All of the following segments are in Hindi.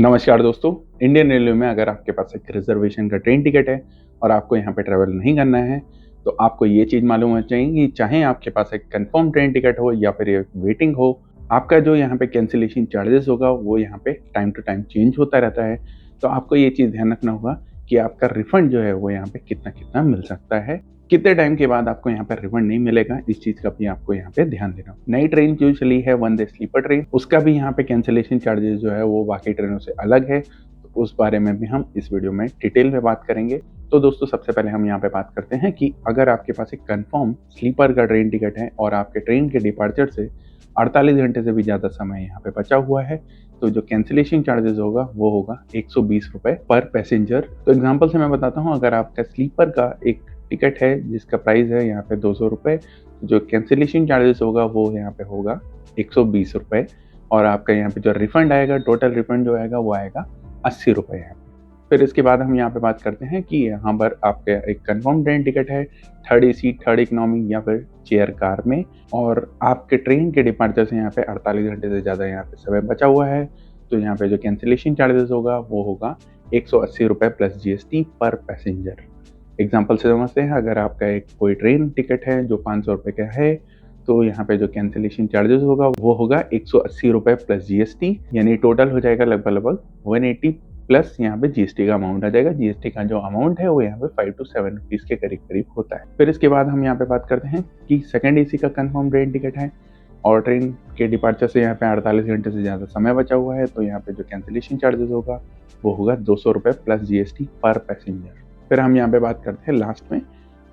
नमस्कार दोस्तों। इंडियन रेलवे में अगर आपके पास एक रिजर्वेशन का ट्रेन टिकट है और आपको यहाँ पे ट्रैवल नहीं करना है तो आपको ये चीज़ मालूम होनी चाहिए कि चाहे आपके पास एक कंफर्म ट्रेन टिकट हो या फिर एक वेटिंग हो, आपका जो यहाँ पे कैंसिलेशन चार्जेस होगा वो यहाँ पे टाइम टू टाइम चेंज होता रहता है। तो आपको ये चीज़ ध्यान रखना होगा कि आपका रिफंड जो है वो यहाँ पे कितना कितना मिल सकता है, कितने टाइम के बाद आपको यहाँ पे रिफंड नहीं मिलेगा, इस चीज़ का भी आपको यहाँ पे ध्यान देना होगा। नई ट्रेन जो चली है वंदे स्लीपर ट्रेन, उसका भी यहाँ पे कैंसिलेशन चार्जेस जो है वो बाकी ट्रेनों से अलग है। तो उस बारे में भी हम इस वीडियो में डिटेल में बात करेंगे। तो दोस्तों सबसे पहले हम यहाँ पे बात करते हैं कि अगर आपके पास एक कंफर्म स्लीपर का ट्रेन टिकट है और आपके ट्रेन के डिपार्चर से 48 घंटे से भी ज़्यादा समय यहाँ पे बचा हुआ है, तो जो कैंसिलेशन चार्जेस होगा वो होगा 120 रुपये पर पैसेंजर। तो एग्जाम्पल से मैं बताता हूँ, अगर आपका स्लीपर का एक टिकट है जिसका प्राइस है यहाँ पे 200 रुपये, जो कैंसिलेशन चार्जेस होगा वो यहाँ पे होगा 120 रुपये और आपका यहाँ पे जो रिफंड आएगा, टोटल रिफंड जो आएगा वो आएगा 80 रुपये है। फिर इसके बाद हम यहाँ पे बात करते हैं कि यहाँ पर आपका एक कंफर्म ट्रेन टिकट है थर्ड एसी, थर्ड इकोनॉमी या फिर चेयर कार में, और आपके ट्रेन के डिपार्चर से यहाँ पे 48 घंटे से ज़्यादा यहाँ पे समय बचा हुआ है, तो यहाँ पे जो कैंसिलेशन चार्जेस होगा वो होगा 180 रुपये प्लस GST पर पैसेंजर। एग्जाम्पल से समझते हैं, अगर आपका एक कोई ट्रेन टिकट है जो 500 रुपये का है, तो यहाँ पे जो कैंसिलेशन चार्जेस होगा वो होगा 180 रुपये प्लस GST, यानी टोटल हो जाएगा लगभग 180 प्लस यहाँ पे GST का अमाउंट आ जाएगा। GST का जो अमाउंट है वो यहाँ पे 5 to 7 रुपीज़ के करीब करीब होता है। फिर इसके बाद हम यहाँ पे बात करते हैं कि सेकंड AC का कंफर्म ट्रेन टिकट है और ट्रेन के डिपार्चर से यहाँ पे 48 घंटे से ज़्यादा समय बचा हुआ है, तो यहाँ पे जो कैंसिलेशन चार्जेस होगा वो होगा 200 रुपये प्लस GST पर पैसेंजर। फिर हम यहाँ पे बात करते हैं लास्ट में,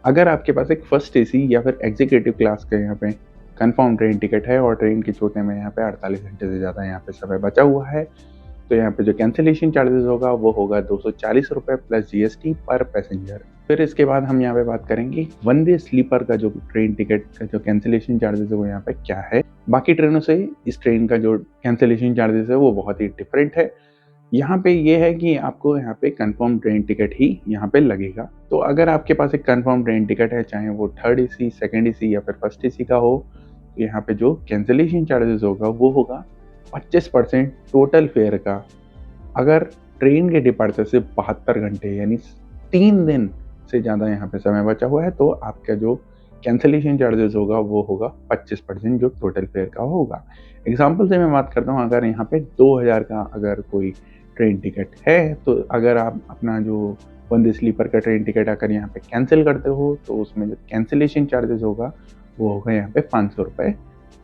अगर आपके पास एक फर्स्ट AC या फिर एग्जीक्यूटिव क्लास का यहाँ पे कंफर्म ट्रेन टिकट है और ट्रेन के छूटने में यहाँ पे 48 घंटे से ज़्यादा यहाँ पे समय बचा हुआ है, तो यहाँ पे जो कैंसिलेशन चार्जेस होगा वो होगा 240 रुपये प्लस GST पर पैसेंजर। फिर इसके बाद हम यहाँ पे बात करेंगे वंदे स्लीपर का जो ट्रेन टिकट का जो कैंसिलेशन चार्जेस है वो यहाँ पे क्या है। बाकी ट्रेनों से इस ट्रेन का जो कैंसिलेशन चार्जेस है वो बहुत ही डिफरेंट है। यहाँ पे ये है कि आपको यहाँ पे कंफर्म ट्रेन टिकट ही यहाँ पे लगेगा। तो अगर आपके पास एक कंफर्म ट्रेन टिकट है, चाहे वो थर्ड AC, सेकंड AC या फिर फर्स्ट AC का हो, तो यहाँ पे जो कैंसिलेशन चार्जेस होगा वो होगा 25% टोटल फेयर का। अगर ट्रेन के डिपार्चर से 72 घंटे यानी 3 दिन से ज़्यादा यहाँ पे समय बचा हुआ है, तो आपका जो कैंसिलेशन चार्जेस होगा वो होगा 25% जो टोटल फेयर का होगा। एग्जाम्पल से मैं बात करता हूँ, अगर यहाँ पे 2000 का अगर कोई ट्रेन टिकट है, तो अगर आप अपना जो वंदे स्लीपर का ट्रेन टिकट अगर यहाँ पे कैंसिल करते हो तो उसमें जो कैंसिलेशन चार्जेस होगा वो होगा यहाँ पे 500 रुपये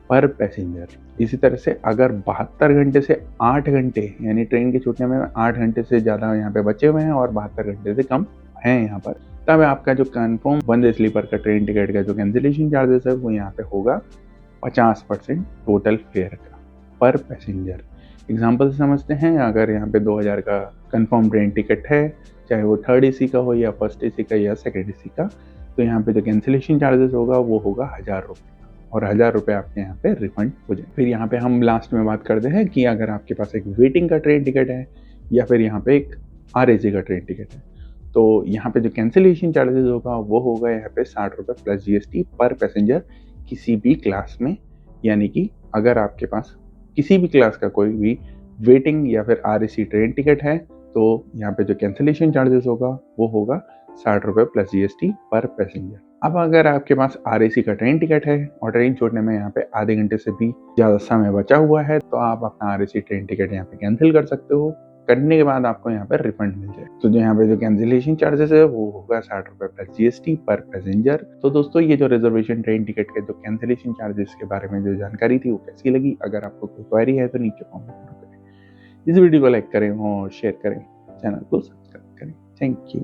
पर पैसेंजर। इसी तरह से अगर 72 घंटे से 8 घंटे यानी ट्रेन के छूटने में 8 घंटे से ज़्यादा यहाँ पे बचे हुए हैं और 72 घंटे से कम हैं यहाँ पर, तब आपका जो कन्फर्म वंदे स्लीपर का ट्रेन टिकट का जो कैंसिलेशन चार्जेस है वो यहाँ पे होगा 50% टोटल फेयर का पर पैसेंजर। एग्जाम्पल से समझते हैं, अगर यहाँ पे 2000 का कंफर्म ट्रेन टिकट है, चाहे वो थर्ड AC का हो या फर्स्ट AC का या सेकंड AC का, तो यहाँ पे जो कैंसिलेशन चार्जेस होगा वो होगा 1000 रुपये और 1000 रुपये आपके यहाँ पे रिफंड हो जाए। फिर यहाँ पे हम लास्ट में बात करते हैं कि अगर आपके पास एक वेटिंग का ट्रेन टिकट है या फिर यहाँ पे एक RAC का ट्रेन टिकट है, तो यहाँ पे जो कैंसिलेशन चार्जेस होगा वो होगा यहाँ पे 60 रुपये प्लस GST पर पैसेंजर किसी भी क्लास में। यानी कि अगर आपके पास किसी भी क्लास का कोई भी वेटिंग या फिर RAC ट्रेन टिकट है, तो यहाँ पे जो कैंसिलेशन चार्जेस होगा वो होगा 60 रुपये प्लस GST पर पैसेंजर। अब अगर आपके पास RAC का ट्रेन टिकट है और ट्रेन छोड़ने में यहाँ पे आधे घंटे से भी ज़्यादा समय बचा हुआ है, तो आप अपना RAC ट्रेन टिकट यहाँ पे कैंसिल कर सकते हो। करने के बाद आपको यहाँ पे रिफंड मिल जाए। तो जो यहाँ पे जो कैंसिलेशन चार्जेस है वो होगा 60 रुपये प्लस GST पर पैसेंजर। तो दोस्तों ये जो रिजर्वेशन ट्रेन टिकट के जो कैंसिलेशन चार्जेस के बारे में जो जानकारी थी वो कैसी लगी, अगर आपको कोई क्वेरी है तो नीचे कॉमेंट करें। इस वीडियो को लाइक करें और शेयर करें, चैनल को सब्सक्राइब करें। Thank you.